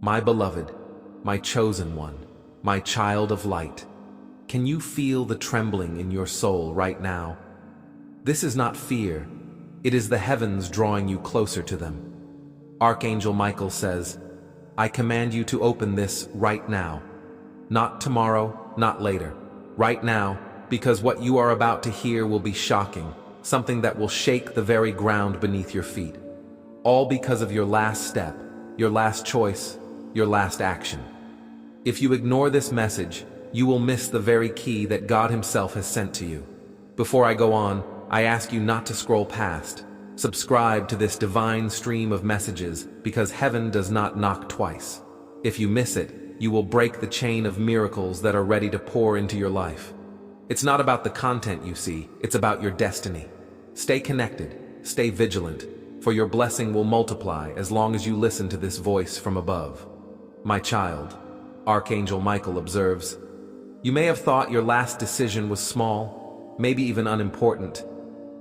My beloved, my chosen one, my child of light, can you feel the trembling in your soul right now? This is not fear, it is the heavens drawing you closer to them. Archangel Michael says, I command you to open this right now. Not tomorrow, not later. Right now, because what you are about to hear will be shocking, something that will shake the very ground beneath your feet. All because of your last step, your last choice, your last action. If you ignore this message, you will miss the very key that God Himself has sent to you. Before I go on, I ask you not to scroll past. Subscribe to this divine stream of messages because heaven does not knock twice. If you miss it, you will break the chain of miracles that are ready to pour into your life. It's not about the content you see, it's about your destiny. Stay connected, stay vigilant, for your blessing will multiply as long as you listen to this voice from above. My child, Archangel Michael observes, you may have thought your last decision was small, maybe even unimportant,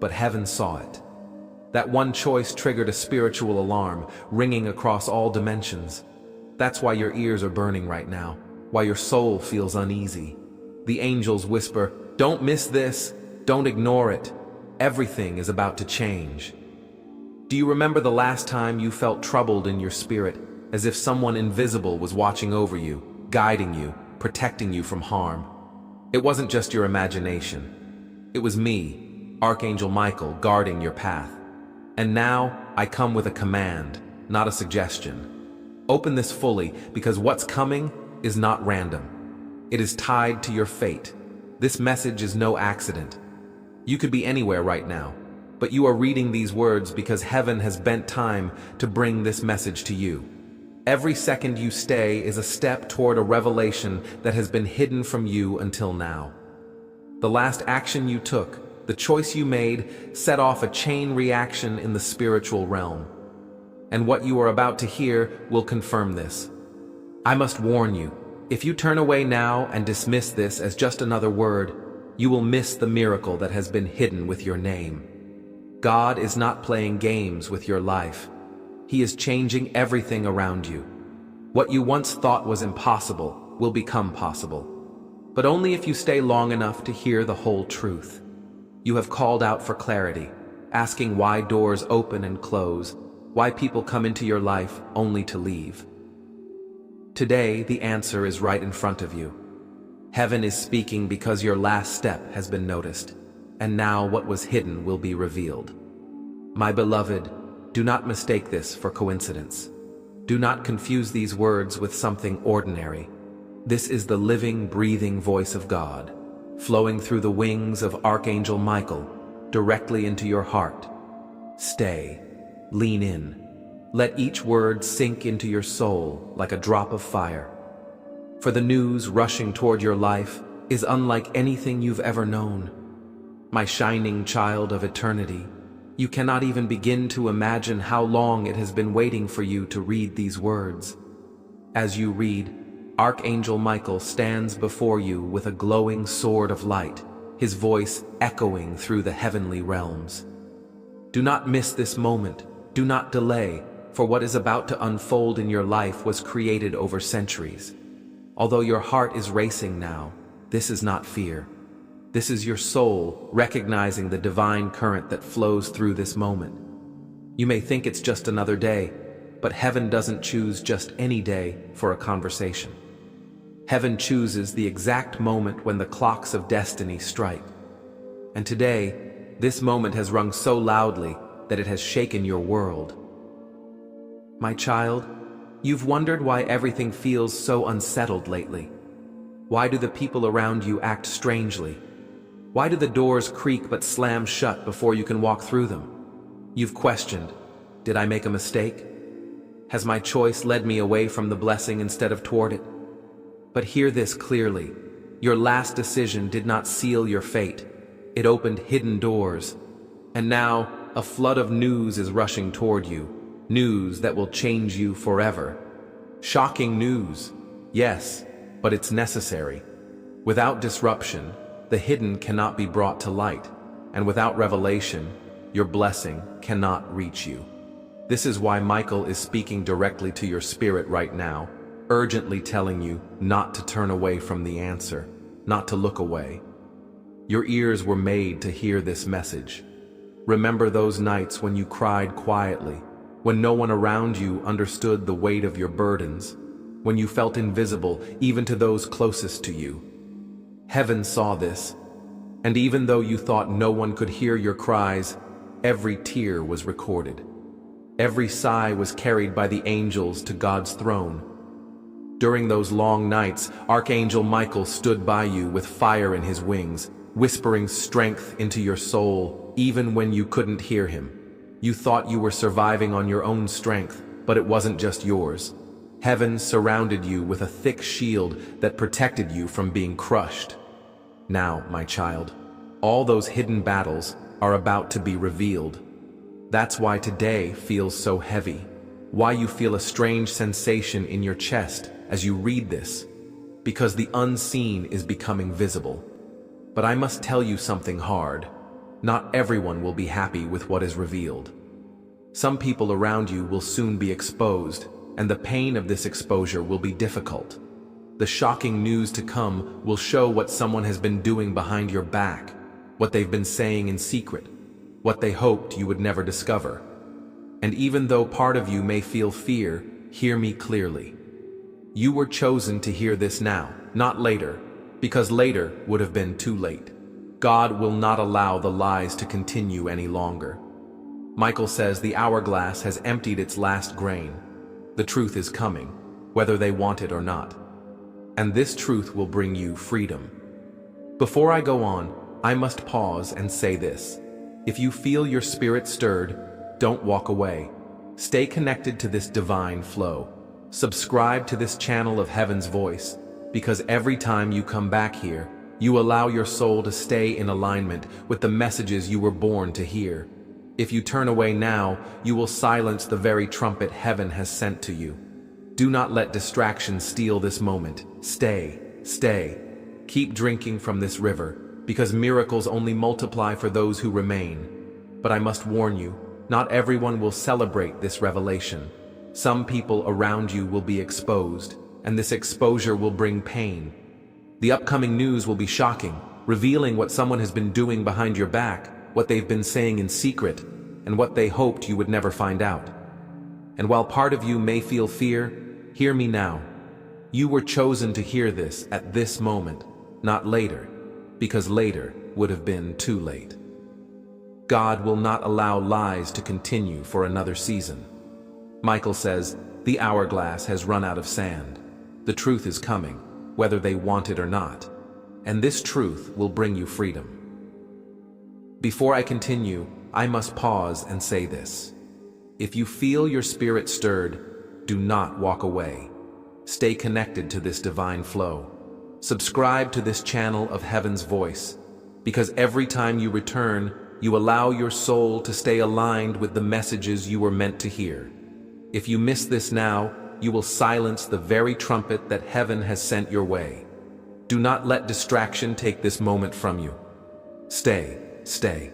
but heaven saw it. That one choice triggered a spiritual alarm, ringing across all dimensions. That's why your ears are burning right now, why your soul feels uneasy. The angels whisper, don't miss this, don't ignore it. Everything is about to change. Do you remember the last time you felt troubled in your spirit, as if someone invisible was watching over you, guiding you, protecting you from harm? It wasn't just your imagination. It was me, Archangel Michael, guarding your path. And now, I come with a command, not a suggestion. Open this fully, because what's coming is not random. It is tied to your fate. This message is no accident. You could be anywhere right now, but you are reading these words because heaven has bent time to bring this message to you. Every second you stay is a step toward a revelation that has been hidden from you until now. The last action you took, the choice you made, set off a chain reaction in the spiritual realm. And what you are about to hear will confirm this. I must warn you, if you turn away now and dismiss this as just another word, you will miss the miracle that has been hidden with your name. God is not playing games with your life. He is changing everything around you. What you once thought was impossible will become possible, but only if you stay long enough to hear the whole truth. You have called out for clarity, asking why doors open and close, why people come into your life only to leave. Today, the answer is right in front of you. Heaven is speaking because your last step has been noticed, and now what was hidden will be revealed. My beloved, do not mistake this for coincidence. Do not confuse these words with something ordinary. This is the living, breathing voice of God, flowing through the wings of Archangel Michael, directly into your heart. Stay, lean in. Let each word sink into your soul like a drop of fire. For the news rushing toward your life is unlike anything you've ever known. My shining child of eternity, you cannot even begin to imagine how long it has been waiting for you to read these words. As you read, Archangel Michael stands before you with a glowing sword of light, his voice echoing through the heavenly realms. Do not miss this moment, do not delay, for what is about to unfold in your life was created over centuries. Although your heart is racing now, this is not fear. This is your soul recognizing the divine current that flows through this moment. You may think it's just another day, but heaven doesn't choose just any day for a conversation. Heaven chooses the exact moment when the clocks of destiny strike. And today, this moment has rung so loudly that it has shaken your world. My child, you've wondered why everything feels so unsettled lately. Why do the people around you act strangely? Why do the doors creak but slam shut before you can walk through them? You've questioned, did I make a mistake? Has my choice led me away from the blessing instead of toward it? But hear this clearly. Your last decision did not seal your fate. It opened hidden doors. And now, a flood of news is rushing toward you. News that will change you forever. Shocking news, yes, but it's necessary. Without disruption, the hidden cannot be brought to light, and without revelation, your blessing cannot reach you. This is why Michael is speaking directly to your spirit right now, urgently telling you not to turn away from the answer, not to look away. Your ears were made to hear this message. Remember those nights when you cried quietly, when no one around you understood the weight of your burdens, when you felt invisible even to those closest to you. Heaven saw this, and even though you thought no one could hear your cries, every tear was recorded. Every sigh was carried by the angels to God's throne. During those long nights, Archangel Michael stood by you with fire in his wings, whispering strength into your soul, even when you couldn't hear him. You thought you were surviving on your own strength, but it wasn't just yours. Heaven surrounded you with a thick shield that protected you from being crushed. Now, my child, all those hidden battles are about to be revealed. That's why today feels so heavy, why you feel a strange sensation in your chest as you read this, because the unseen is becoming visible. But I must tell you something hard. Not everyone will be happy with what is revealed. Some people around you will soon be exposed, and the pain of this exposure will be difficult. The shocking news to come will show what someone has been doing behind your back, what they've been saying in secret, what they hoped you would never discover. And even though part of you may feel fear, hear me clearly. You were chosen to hear this now, not later, because later would have been too late. God will not allow the lies to continue any longer. Michael says the hourglass has emptied its last grain. The truth is coming, whether they want it or not. And this truth will bring you freedom. Before I go on, I must pause and say this. If you feel your spirit stirred, don't walk away. Stay connected to this divine flow. Subscribe to this channel of Heaven's Voice, because every time you come back here, you allow your soul to stay in alignment with the messages you were born to hear. If you turn away now, you will silence the very trumpet heaven has sent to you. Do not let distraction steal this moment. Stay. Keep drinking from this river, because miracles only multiply for those who remain. But I must warn you, not everyone will celebrate this revelation. Some people around you will be exposed, and this exposure will bring pain. The upcoming news will be shocking, revealing what someone has been doing behind your back, what they've been saying in secret, and what they hoped you would never find out. And while part of you may feel fear, hear me now. You were chosen to hear this at this moment, not later, because later would have been too late. God will not allow lies to continue for another season. Michael says, the hourglass has run out of sand. The truth is coming, whether they want it or not. And this truth will bring you freedom. Before I continue, I must pause and say this. If you feel your spirit stirred, do not walk away. Stay connected to this divine flow. Subscribe to this channel of Heaven's Voice, because every time you return, you allow your soul to stay aligned with the messages you were meant to hear. If you miss this now, you will silence the very trumpet that heaven has sent your way. Do not let distraction take this moment from you. Stay.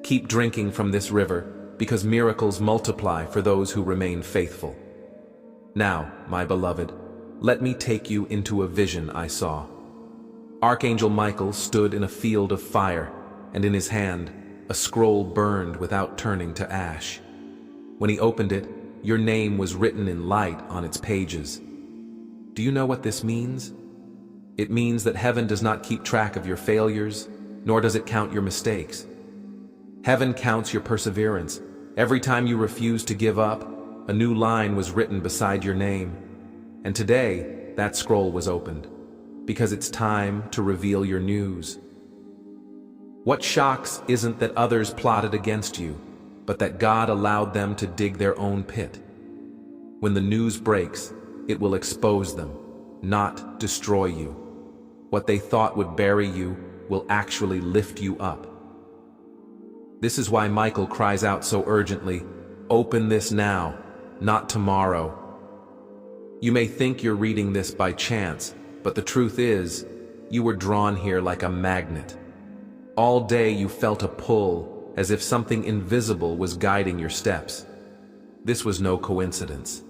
Keep drinking from this river, because miracles multiply for those who remain faithful. Now, my beloved, let me take you into a vision I saw. Archangel Michael stood in a field of fire, and in his hand, a scroll burned without turning to ash. When he opened it, your name was written in light on its pages. Do you know what this means? It means that heaven does not keep track of your failures, nor does it count your mistakes. Heaven counts your perseverance. Every time you refuse to give up, a new line was written beside your name. And today, that scroll was opened, because it's time to reveal your news. What shocks isn't that others plotted against you, but that God allowed them to dig their own pit. When the news breaks, it will expose them, not destroy you. What they thought would bury you will actually lift you up. This is why Michael cries out so urgently, "Open this now, not tomorrow." You may think you're reading this by chance, but the truth is, you were drawn here like a magnet. All day you felt a pull, as if something invisible was guiding your steps. This was no coincidence.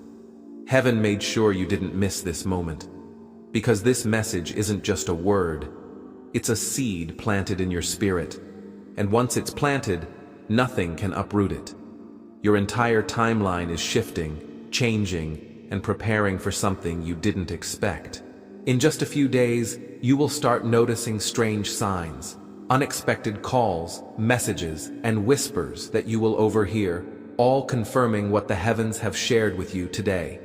Heaven made sure you didn't miss this moment. Because this message isn't just a word. It's a seed planted in your spirit. And once it's planted, nothing can uproot it. Your entire timeline is shifting, changing, and preparing for something you didn't expect. In just a few days, you will start noticing strange signs, unexpected calls, messages, and whispers that you will overhear, all confirming what the heavens have shared with you today.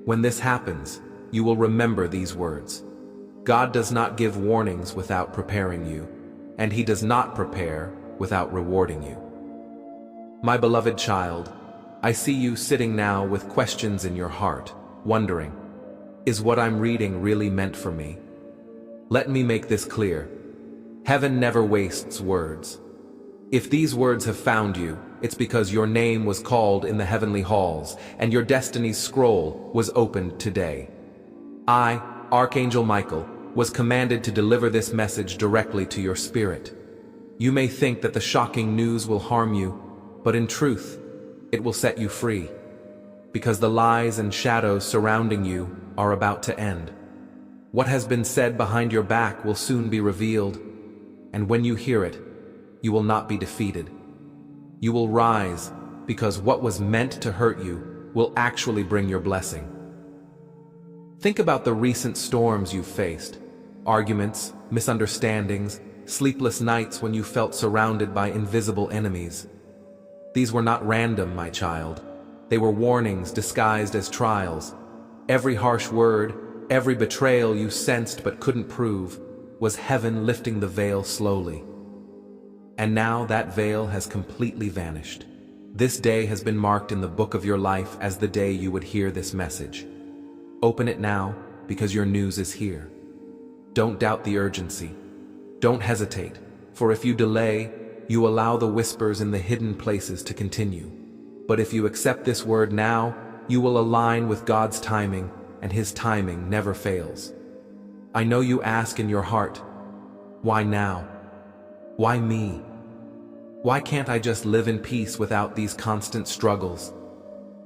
When this happens, you will remember these words. God does not give warnings without preparing you, and He does not prepare without rewarding you. My beloved child, I see you sitting now with questions in your heart, wondering, is what I'm reading really meant for me? Let me make this clear. Heaven never wastes words. If these words have found you, it's because your name was called in the heavenly halls, and your destiny's scroll was opened today. I, Archangel Michael, was commanded to deliver this message directly to your spirit. You may think that the shocking news will harm you, but in truth, it will set you free. Because the lies and shadows surrounding you are about to end. What has been said behind your back will soon be revealed, and when you hear it, you will not be defeated. You will rise, because what was meant to hurt you will actually bring your blessing. Think about the recent storms you've faced. Arguments, misunderstandings, sleepless nights when you felt surrounded by invisible enemies. These were not random, my child. They were warnings disguised as trials. Every harsh word, every betrayal you sensed but couldn't prove, was heaven lifting the veil slowly. And now that veil has completely vanished. This day has been marked in the book of your life as the day you would hear this message. Open it now, because your news is here. Don't doubt the urgency. Don't hesitate, for if you delay, you allow the whispers in the hidden places to continue. But if you accept this word now, you will align with God's timing, and His timing never fails. I know you ask in your heart, why now? Why me? Why can't I just live in peace without these constant struggles?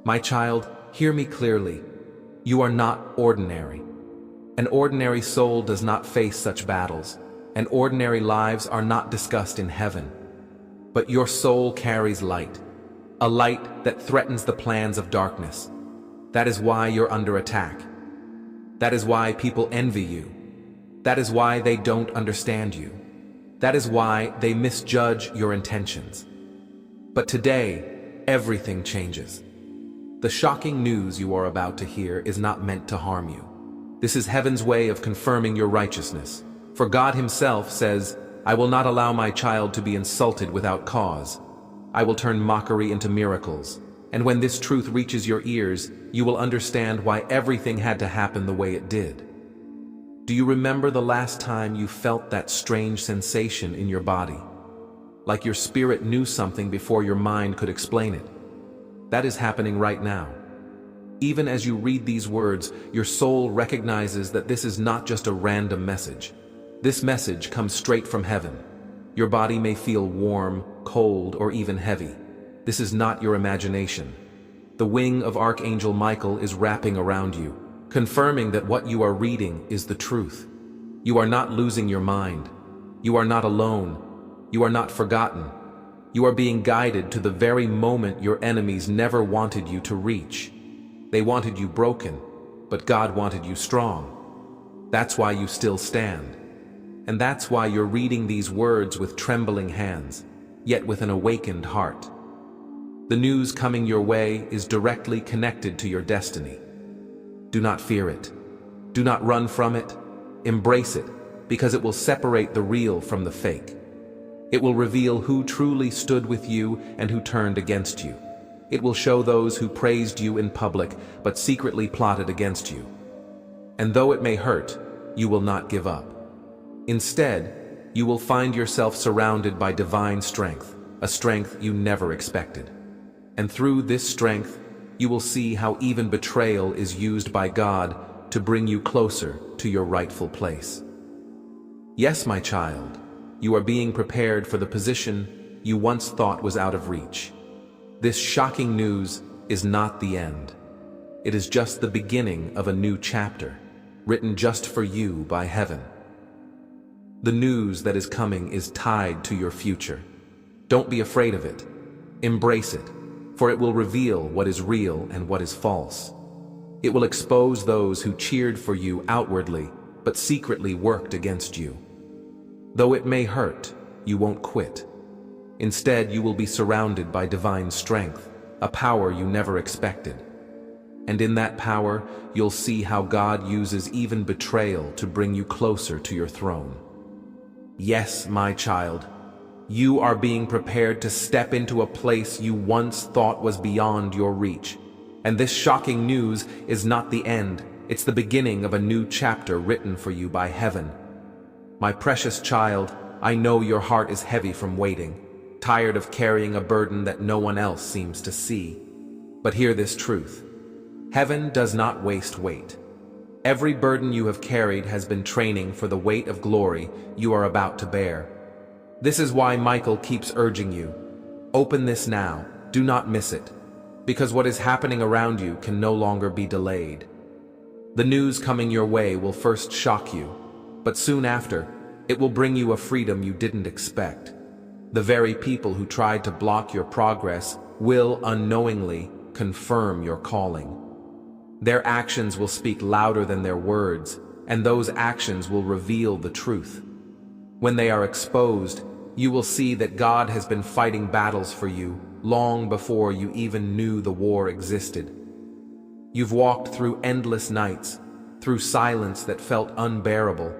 My child, hear me clearly. You are not ordinary. An ordinary soul does not face such battles, and ordinary lives are not discussed in heaven. But your soul carries light, a light that threatens the plans of darkness. That is why you're under attack. That is why people envy you. That is why they don't understand you. That is why they misjudge your intentions. But today, everything changes. The shocking news you are about to hear is not meant to harm you. This is heaven's way of confirming your righteousness. For God Himself says, I will not allow my child to be insulted without cause. I will turn mockery into miracles. And when this truth reaches your ears, you will understand why everything had to happen the way it did. Do you remember the last time you felt that strange sensation in your body? Like your spirit knew something before your mind could explain it. That is happening right now. Even as you read these words, your soul recognizes that this is not just a random message. This message comes straight from heaven. Your body may feel warm, cold, or even heavy. This is not your imagination. The wing of Archangel Michael is wrapping around you, confirming that what you are reading is the truth. You are not losing your mind. You are not alone. You are not forgotten. You are being guided to the very moment your enemies never wanted you to reach. They wanted you broken, but God wanted you strong. That's why you still stand. And that's why you're reading these words with trembling hands, yet with an awakened heart. The news coming your way is directly connected to your destiny. Do not fear it. Do not run from it. Embrace it, because it will separate the real from the fake. It will reveal who truly stood with you and who turned against you. It will show those who praised you in public but secretly plotted against you. And though it may hurt, you will not give up. Instead, you will find yourself surrounded by divine strength, a strength you never expected. And through this strength, you will see how even betrayal is used by God to bring you closer to your rightful place. Yes, my child, you are being prepared for the position you once thought was out of reach. This shocking news is not the end. It is just the beginning of a new chapter, written just for you by heaven. The news that is coming is tied to your future. Don't be afraid of it. Embrace it, for it will reveal what is real and what is false. It will expose those who cheered for you outwardly, but secretly worked against you. Though it may hurt, you won't quit. Instead, you will be surrounded by divine strength, a power you never expected. And in that power, you'll see how God uses even betrayal to bring you closer to your throne. Yes, my child, you are being prepared to step into a place you once thought was beyond your reach. And this shocking news is not the end, it's the beginning of a new chapter written for you by heaven. My precious child, I know your heart is heavy from waiting, tired of carrying a burden that no one else seems to see. But hear this truth. Heaven does not waste weight. Every burden you have carried has been training for the weight of glory you are about to bear. This is why Michael keeps urging you. Open this now, do not miss it, because what is happening around you can no longer be delayed. The news coming your way will first shock you, but soon after, it will bring you a freedom you didn't expect. The very people who tried to block your progress will unknowingly confirm your calling. Their actions will speak louder than their words, and those actions will reveal the truth. When they are exposed, you will see that God has been fighting battles for you long before you even knew the war existed. You've walked through endless nights, through silence that felt unbearable,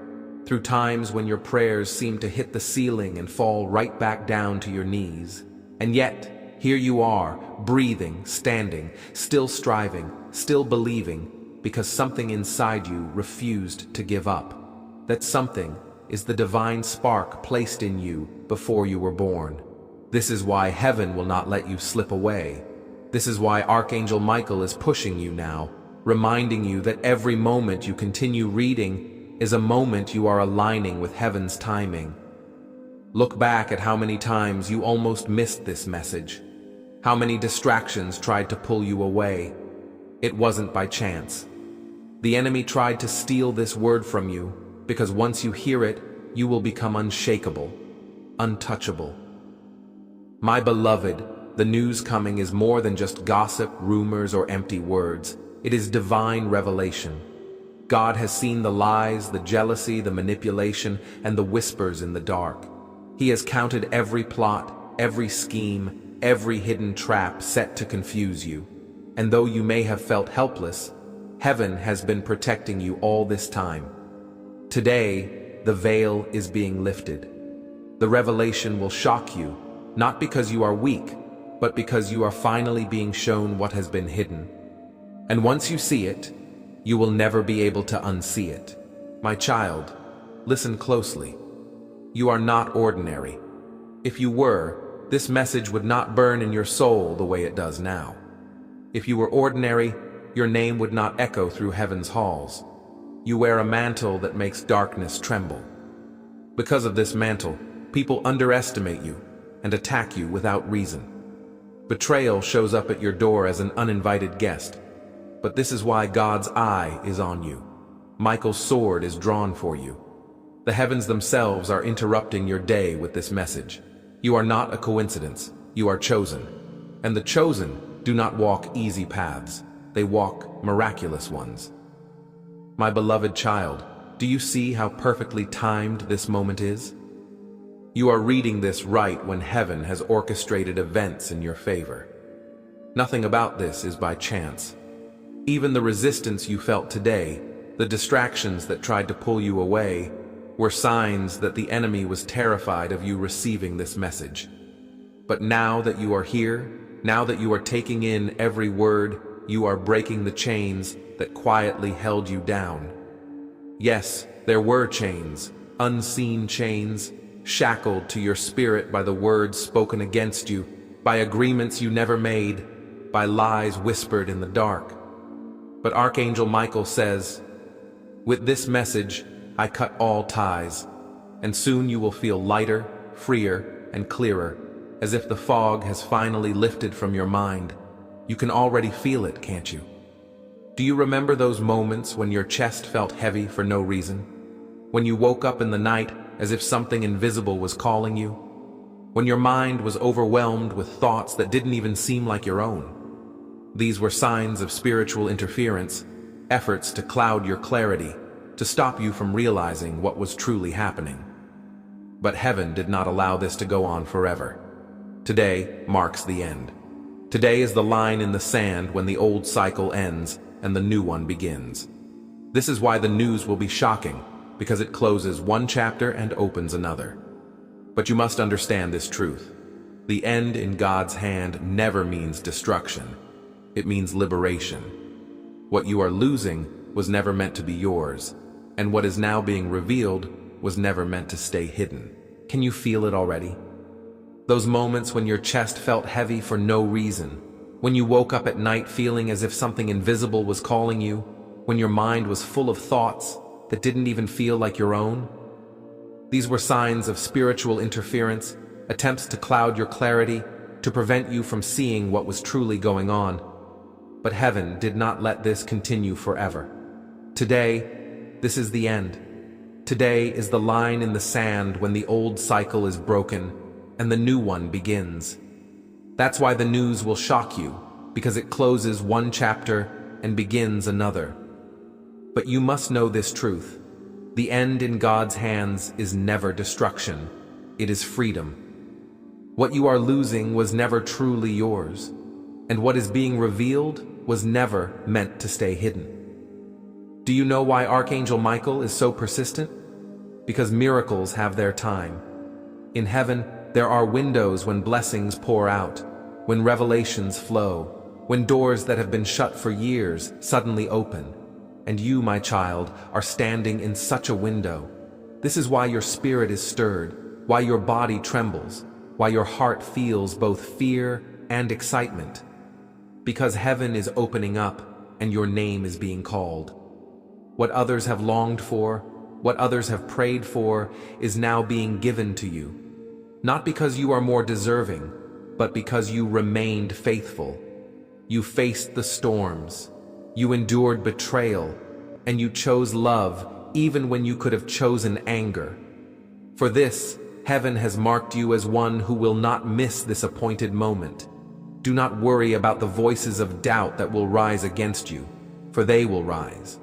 through times when your prayers seemed to hit the ceiling and fall right back down to your knees. And yet, here you are, breathing, standing, still striving, still believing, because something inside you refused to give up. That something is the divine spark placed in you before you were born. This is why heaven will not let you slip away. This is why Archangel Michael is pushing you now, reminding you that every moment you continue reading is a moment you are aligning with heaven's timing. Look back at how many times you almost missed this message. How many distractions tried to pull you away. It wasn't by chance. The enemy tried to steal this word from you, because once you hear it, you will become unshakable, untouchable. My beloved, the news coming is more than just gossip, rumors, or empty words. It is divine revelation. God has seen the lies, the jealousy, the manipulation, and the whispers in the dark. He has counted every plot, every scheme, every hidden trap set to confuse you. And though you may have felt helpless, heaven has been protecting you all this time. Today, the veil is being lifted. The revelation will shock you, not because you are weak, but because you are finally being shown what has been hidden. And once you see it, you will never be able to unsee it. My child, listen closely. You are not ordinary. If you were, this message would not burn in your soul the way it does now. If you were ordinary, your name would not echo through heaven's halls. You wear a mantle that makes darkness tremble. Because of this mantle, people underestimate you and attack you without reason. Betrayal shows up at your door as an uninvited guest. But this is why God's eye is on you. Michael's sword is drawn for you. The heavens themselves are interrupting your day with this message. You are not a coincidence. You are chosen. And the chosen do not walk easy paths. They walk miraculous ones. My beloved child, do you see how perfectly timed this moment is? You are reading this right when heaven has orchestrated events in your favor. Nothing about this is by chance. Even the resistance you felt today, the distractions that tried to pull you away, were signs that the enemy was terrified of you receiving this message. But now that you are here, now that you are taking in every word, you are breaking the chains that quietly held you down. Yes, there were chains, unseen chains, shackled to your spirit by the words spoken against you, by agreements you never made, by lies whispered in the dark. But Archangel Michael says, "With this message, I cut all ties, and soon you will feel lighter, freer, and clearer, as if the fog has finally lifted from your mind. You can already feel it, can't you? Do you remember those moments when your chest felt heavy for no reason? When you woke up in the night as if something invisible was calling you? When your mind was overwhelmed with thoughts that didn't even seem like your own? These were signs of spiritual interference, efforts to cloud your clarity, to stop you from realizing what was truly happening. But heaven did not allow this to go on forever. Today marks the end. Today is the line in the sand when the old cycle ends and the new one begins. This is why the news will be shocking, because it closes one chapter and opens another. But you must understand this truth. The end in God's hand never means destruction. It means liberation. What you are losing was never meant to be yours, and what is now being revealed was never meant to stay hidden. Can you feel it already? Those moments when your chest felt heavy for no reason, when you woke up at night feeling as if something invisible was calling you, when your mind was full of thoughts that didn't even feel like your own? These were signs of spiritual interference, attempts to cloud your clarity, to prevent you from seeing what was truly going on. But heaven did not let this continue forever. Today, this is the end. Today is the line in the sand when the old cycle is broken and the new one begins. That's why the news will shock you, because it closes one chapter and begins another. But you must know this truth. The end in God's hands is never destruction. It is freedom. What you are losing was never truly yours, and what is being revealed was never meant to stay hidden. Do you know why Archangel Michael is so persistent? Because miracles have their time. In heaven, there are windows when blessings pour out, when revelations flow, when doors that have been shut for years suddenly open. And you, my child, are standing in such a window. This is why your spirit is stirred, why your body trembles, why your heart feels both fear and excitement. Because heaven is opening up and your name is being called. What others have longed for, what others have prayed for, is now being given to you. Not because you are more deserving, but because you remained faithful. You faced the storms. You endured betrayal, and you chose love even when you could have chosen anger. For this, heaven has marked you as one who will not miss this appointed moment. Do not worry about the voices of doubt that will rise against you, for they will rise.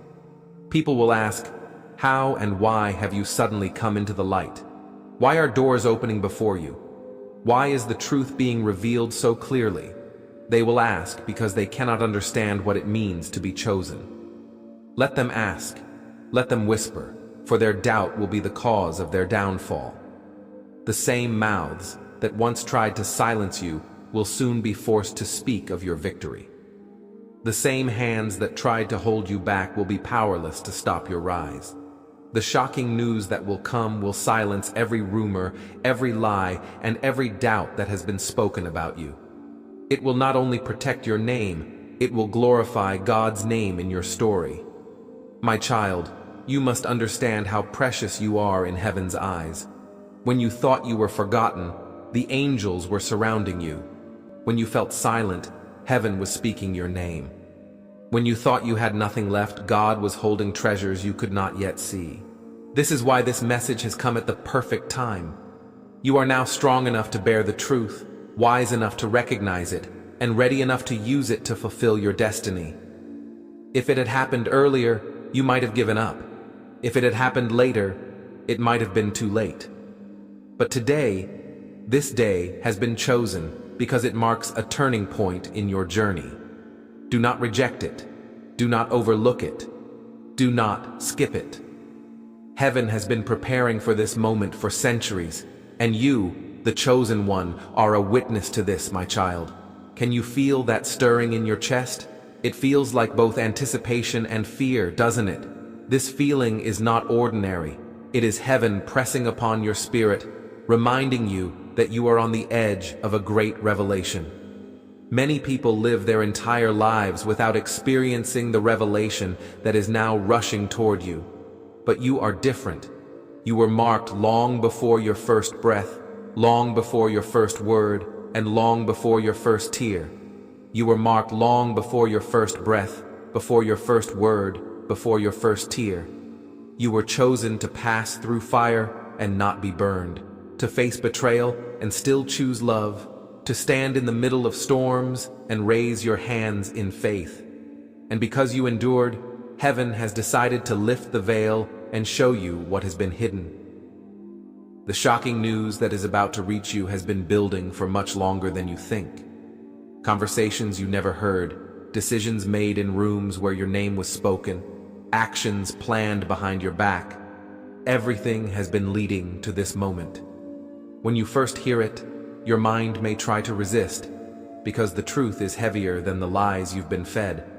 People will ask, how and why have you suddenly come into the light? Why are doors opening before you? Why is the truth being revealed so clearly? They will ask because they cannot understand what it means to be chosen. Let them ask, let them whisper, for their doubt will be the cause of their downfall. The same mouths that once tried to silence you will soon be forced to speak of your victory. The same hands that tried to hold you back will be powerless to stop your rise. The shocking news that will come will silence every rumor, every lie, and every doubt that has been spoken about you. It will not only protect your name, it will glorify God's name in your story. My child, you must understand how precious you are in heaven's eyes. When you thought you were forgotten, the angels were surrounding you. When you felt silent, heaven was speaking your name. When you thought you had nothing left, God was holding treasures you could not yet see. This is why this message has come at the perfect time. You are now strong enough to bear the truth, wise enough to recognize it, and ready enough to use it to fulfill your destiny. If it had happened earlier, you might have given up. If it had happened later, it might have been too late. But today, this day has been chosen because it marks a turning point in your journey. Do not reject it. Do not overlook it. Do not skip it. Heaven has been preparing for this moment for centuries, and you, the chosen one, are a witness to this, my child. Can you feel that stirring in your chest? It feels like both anticipation and fear, doesn't it? This feeling is not ordinary. It is heaven pressing upon your spirit, reminding you that you are on the edge of a great revelation. Many people live their entire lives without experiencing the revelation that is now rushing toward you. But you are different. You were marked long before your first breath, long before your first word, and long before your first tear. You were marked long before your first breath, before your first word, before your first tear. You were chosen to pass through fire and not be burned, to face betrayal and still choose love, to stand in the middle of storms and raise your hands in faith. And because you endured, heaven has decided to lift the veil and show you what has been hidden. The shocking news that is about to reach you has been building for much longer than you think. Conversations you never heard, decisions made in rooms where your name was spoken, actions planned behind your back. Everything has been leading to this moment. When you first hear it, your mind may try to resist, because the truth is heavier than the lies you've been fed.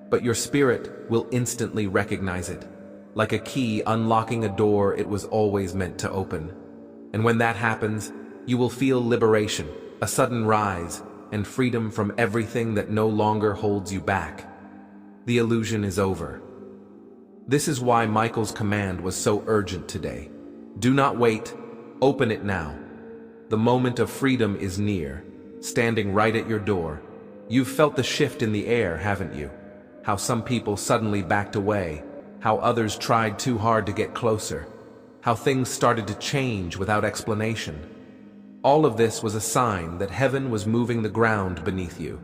But your spirit will instantly recognize it, like a key unlocking a door it was always meant to open. And when that happens, you will feel liberation, a sudden rise, and freedom from everything that no longer holds you back. The illusion is over. This is why Michael's command was so urgent today. Do not wait, open it now. The moment of freedom is near, standing right at your door. You've felt the shift in the air, haven't you? How some people suddenly backed away, how others tried too hard to get closer, how things started to change without explanation. All of this was a sign that heaven was moving the ground beneath you.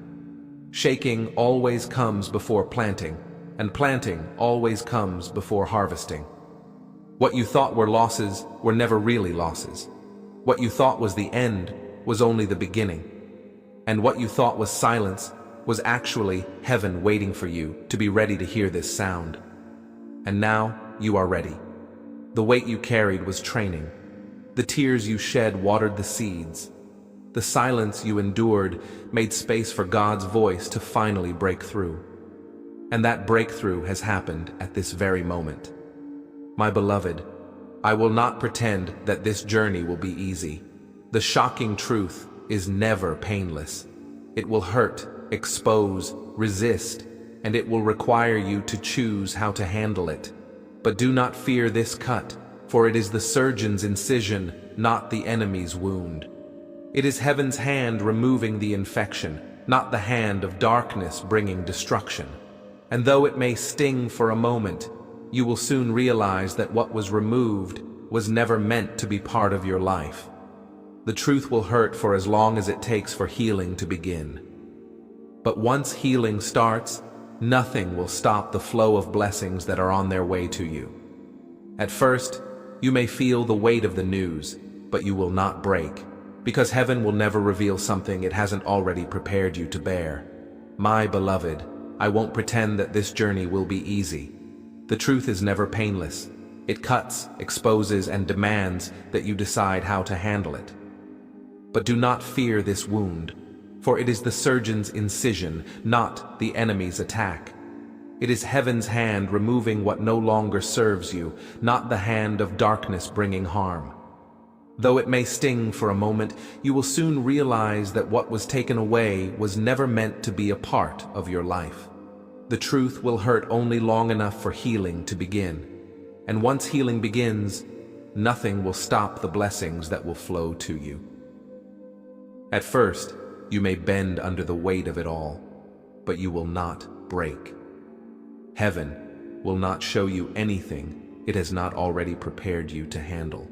Shaking always comes before planting, and planting always comes before harvesting. What you thought were losses were never really losses. What you thought was the end was only the beginning. And what you thought was silence was actually heaven waiting for you to be ready to hear this sound. And now you are ready. The weight you carried was training. The tears you shed watered the seeds. The silence you endured made space for God's voice to finally break through. And that breakthrough has happened at this very moment. My beloved, I will not pretend that this journey will be easy. The shocking truth is never painless. It will hurt, expose, resist, and it will require you to choose how to handle it. But do not fear this cut, for it is the surgeon's incision, not the enemy's wound. It is heaven's hand removing the infection, not the hand of darkness bringing destruction. And though it may sting for a moment, you will soon realize that what was removed was never meant to be part of your life. The truth will hurt for as long as it takes for healing to begin. But once healing starts, nothing will stop the flow of blessings that are on their way to you. At first, you may feel the weight of the news, but you will not break, because heaven will never reveal something it hasn't already prepared you to bear. My beloved, I won't pretend that this journey will be easy. The truth is never painless. It cuts, exposes, and demands that you decide how to handle it. But do not fear this wound, for it is the surgeon's incision, not the enemy's attack. It is heaven's hand removing what no longer serves you, not the hand of darkness bringing harm. Though it may sting for a moment, you will soon realize that what was taken away was never meant to be a part of your life. The truth will hurt only long enough for healing to begin. And once healing begins, nothing will stop the blessings that will flow to you. At first, you may bend under the weight of it all, but you will not break. Heaven will not show you anything it has not already prepared you to handle.